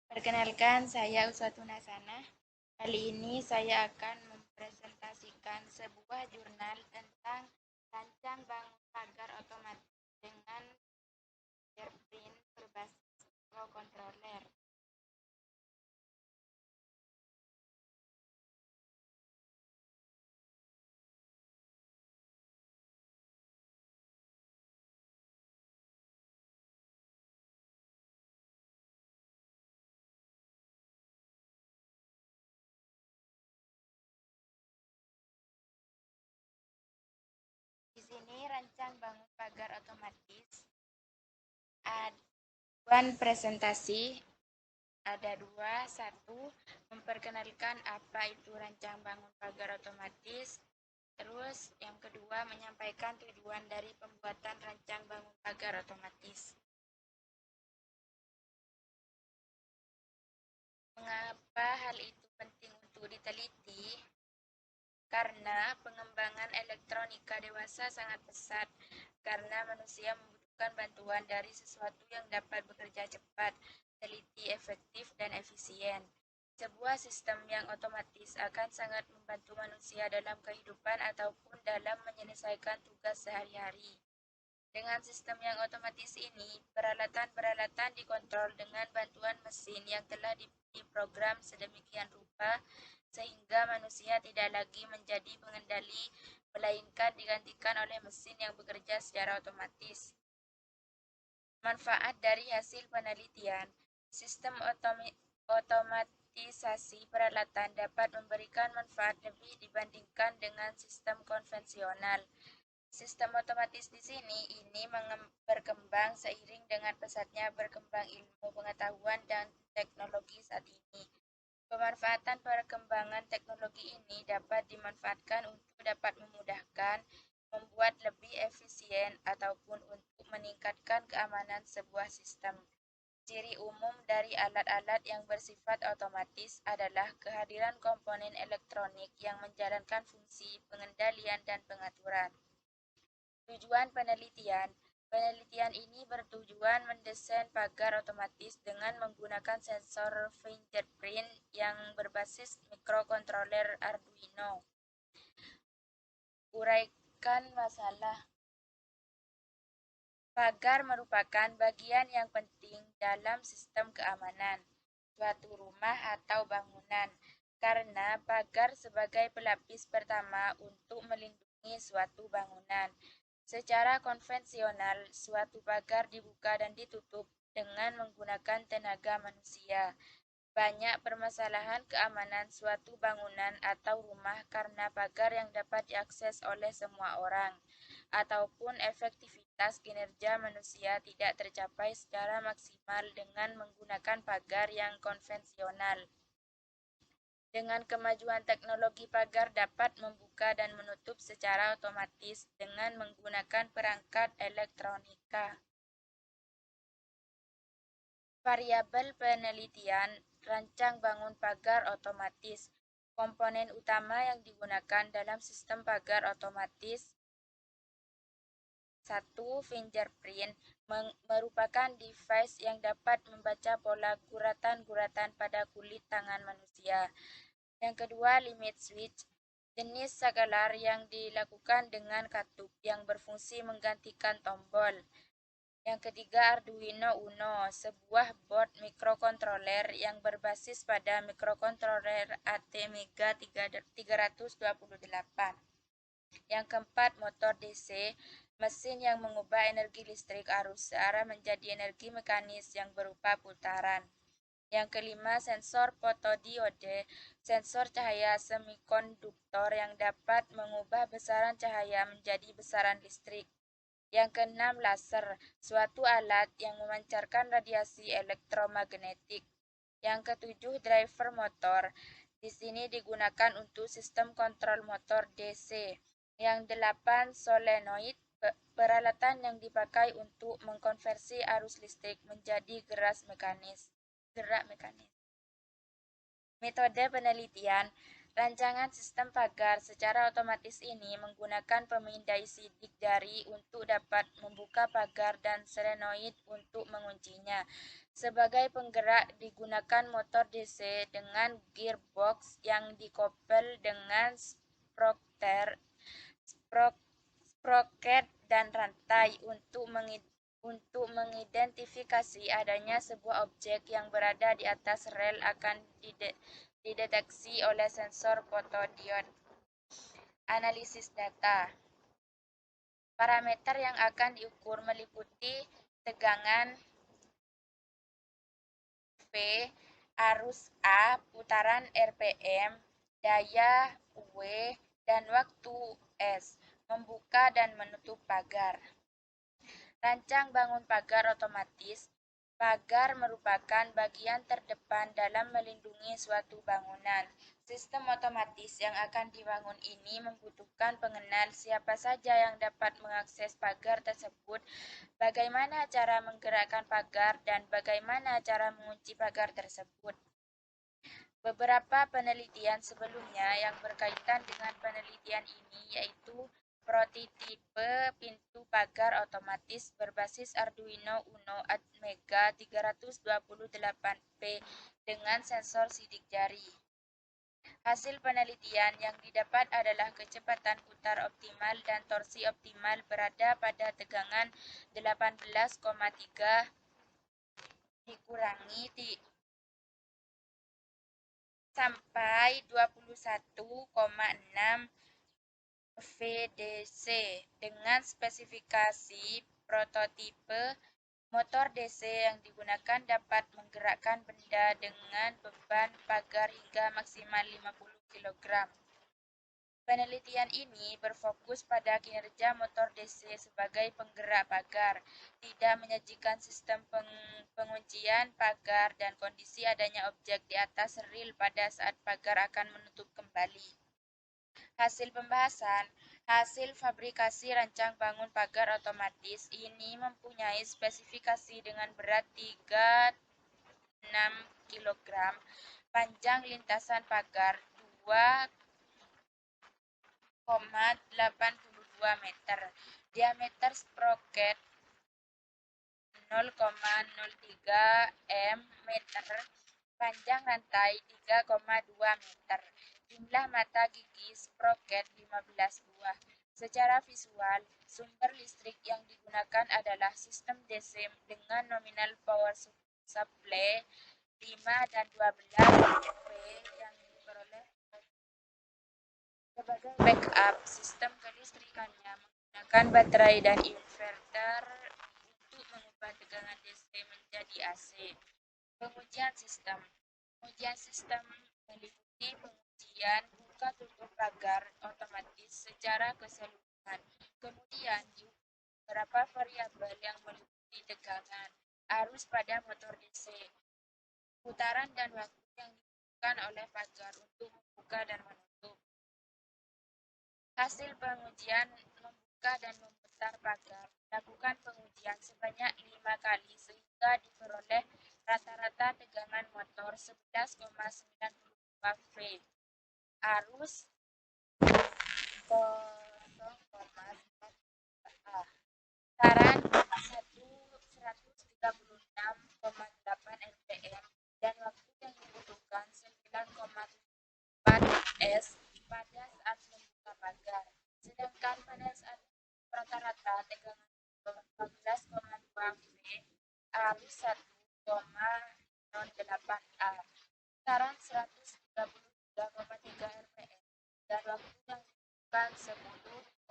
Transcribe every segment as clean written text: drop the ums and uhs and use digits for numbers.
Perkenalkan, saya Uswatuna Sana. Kali ini saya akan mempresentasikan sebuah jurnal tentang rancang bangun pagar otomatis dengan fingerprint berbasis microcontroller. Di sini rancang bangun pagar otomatis. Aduan presentasi ada dua. Satu, memperkenalkan apa itu rancang bangun pagar otomatis. Terus yang kedua, menyampaikan tujuan dari pembuatan rancang bangun pagar otomatis. Mengapa hal itu penting untuk diteliti? Karena pengembangan elektronika dewasa sangat pesat, karena manusia membutuhkan bantuan dari sesuatu yang dapat bekerja cepat, teliti, efektif, dan efisien. Sebuah sistem yang otomatis akan sangat membantu manusia dalam kehidupan ataupun dalam menyelesaikan tugas sehari-hari. Dengan sistem yang otomatis ini, peralatan-peralatan dikontrol dengan bantuan mesin yang telah diprogram sedemikian rupa sehingga manusia tidak lagi menjadi pengendali, melainkan digantikan oleh mesin yang bekerja secara otomatis. Manfaat dari hasil penelitian, sistem otomatisasi peralatan dapat memberikan manfaat lebih dibandingkan dengan sistem konvensional. Sistem otomatis di sini berkembang seiring dengan pesatnya berkembang ilmu pengetahuan dan teknologi saat ini. Pemanfaatan perkembangan teknologi ini dapat dimanfaatkan untuk dapat memudahkan, membuat lebih efisien, ataupun untuk meningkatkan keamanan sebuah sistem. Ciri umum dari alat-alat yang bersifat otomatis adalah kehadiran komponen elektronik yang menjalankan fungsi pengendalian dan pengaturan. Tujuan penelitian. Penelitian ini bertujuan mendesain pagar otomatis dengan menggunakan sensor fingerprint yang berbasis microcontroller Arduino. Uraikan masalah. Pagar merupakan bagian yang penting dalam sistem keamanan suatu rumah atau bangunan, karena pagar sebagai pelapis pertama untuk melindungi suatu bangunan. Secara konvensional, suatu pagar dibuka dan ditutup dengan menggunakan tenaga manusia. Banyak permasalahan keamanan suatu bangunan atau rumah karena pagar yang dapat diakses oleh semua orang, ataupun efektivitas kinerja manusia tidak tercapai secara maksimal dengan menggunakan pagar yang konvensional. Dengan kemajuan teknologi, pagar dapat membuka dan menutup secara otomatis dengan menggunakan perangkat elektronika. Variabel penelitian rancang bangun pagar otomatis. Komponen utama yang digunakan dalam sistem pagar otomatis. 1. Fingerprint merupakan device yang dapat membaca pola guratan-guratan pada kulit tangan manusia. Yang kedua, limit switch, jenis skalaar yang dilakukan dengan katup yang berfungsi menggantikan tombol. Yang ketiga, Arduino Uno, sebuah board microcontroller yang berbasis pada microcontroller ATmega 328. Yang keempat, motor DC, mesin yang mengubah energi listrik arus searah menjadi energi mekanis yang berupa putaran. Yang kelima, sensor fotodiode, sensor cahaya semikonduktor yang dapat mengubah besaran cahaya menjadi besaran listrik. Yang keenam, laser, suatu alat yang memancarkan radiasi elektromagnetik. Yang ketujuh, driver motor. Di sini digunakan untuk sistem kontrol motor DC. Yang delapan, solenoid, peralatan yang dipakai untuk mengkonversi arus listrik menjadi gerak mekanis. Metode penelitian. Rancangan sistem pagar secara otomatis ini menggunakan pemindai sidik jari untuk dapat membuka pagar dan solenoid untuk menguncinya. Sebagai penggerak digunakan motor DC dengan gearbox yang dikopel dengan sprocket dan rantai untuk mengidentifikasi adanya sebuah objek yang berada di atas rel akan dideteksi oleh sensor fotodiode. Analisis data. Parameter yang akan diukur meliputi tegangan V, arus A, putaran RPM, daya W, dan waktu S, membuka dan menutup pagar. Rancang bangun pagar otomatis. Pagar merupakan bagian terdepan dalam melindungi suatu bangunan. Sistem otomatis yang akan dibangun ini membutuhkan pengenal siapa saja yang dapat mengakses pagar tersebut, bagaimana cara menggerakkan pagar, dan bagaimana cara mengunci pagar tersebut. Beberapa penelitian sebelumnya yang berkaitan dengan penelitian ini yaitu prototipe pintu pagar otomatis berbasis Arduino Uno Atmega 328P dengan sensor sidik jari. Hasil penelitian yang didapat adalah kecepatan putar optimal dan torsi optimal berada pada tegangan 18,3 dikurangi sampai 21,6 VDC dengan spesifikasi prototipe motor DC yang digunakan dapat menggerakkan benda dengan beban pagar hingga maksimal 50 kg. Penelitian ini berfokus pada kinerja motor DC sebagai penggerak pagar, tidak menyajikan sistem penguncian pagar dan kondisi adanya objek di atas rel pada saat pagar akan menutup kembali. Hasil pembahasan. Hasil fabrikasi rancang bangun pagar otomatis ini mempunyai spesifikasi dengan berat 36 kg, panjang lintasan pagar 2,82 meter, diameter sprocket 0,03 meter, panjang rantai 3,2 meter. Jumlah mata gigi sprocket 15 buah. Secara visual, sumber listrik yang digunakan adalah sistem DC dengan nominal power supply 5 dan 12 V yang diperoleh sebagai backup. Sistem kelistrikannya menggunakan baterai dan inverter untuk mengubah tegangan DC menjadi AC. Pengujian sistem. Pengujian sistem meliputi pengujian buka tutup pagar otomatis secara keseluruhan. Kemudian beberapa variabel yang meliputi tegangan, arus pada motor DC, putaran dan waktu yang dibutuhkan oleh pagar untuk membuka dan menutup. Hasil pengujian membuka dan memutar pagar. Lakukan pengujian sebanyak 5 kali sehingga diperoleh rata-rata tegangan motor 11,92 V. Arus 0,4 A. Putaran 136,8 RPM dan waktu yang dibutuhkan 9,4 S pada saat membuka pagar. Sedangkan pada saat rata-rata tegangan 14,2 V, arus 1,08 A. Putaran 133,3 RPM dan waktu yang dibutuhkan 10,04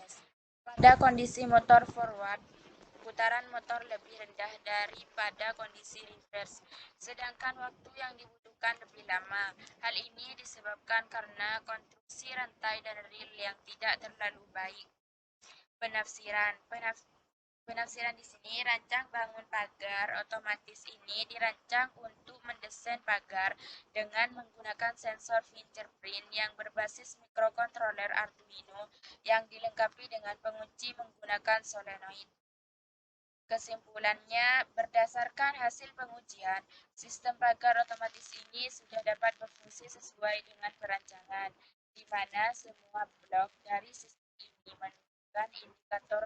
S. Pada kondisi motor forward, putaran motor lebih rendah daripada kondisi reverse, sedangkan waktu yang dibutuhkan lebih lama. Hal ini disebabkan karena konstruksi rantai dan rel yang tidak terlalu baik. Penafsiran di sini, rancang bangun pagar otomatis ini dirancang untuk mendesain pagar dengan menggunakan sensor fingerprint yang berbasis mikrokontroler Arduino yang dilengkapi dengan pengunci menggunakan solenoid. Kesimpulannya, berdasarkan hasil pengujian, sistem pagar otomatis ini sudah dapat berfungsi sesuai dengan perancangan, di mana semua blok dari sistem ini menunjukkan indikator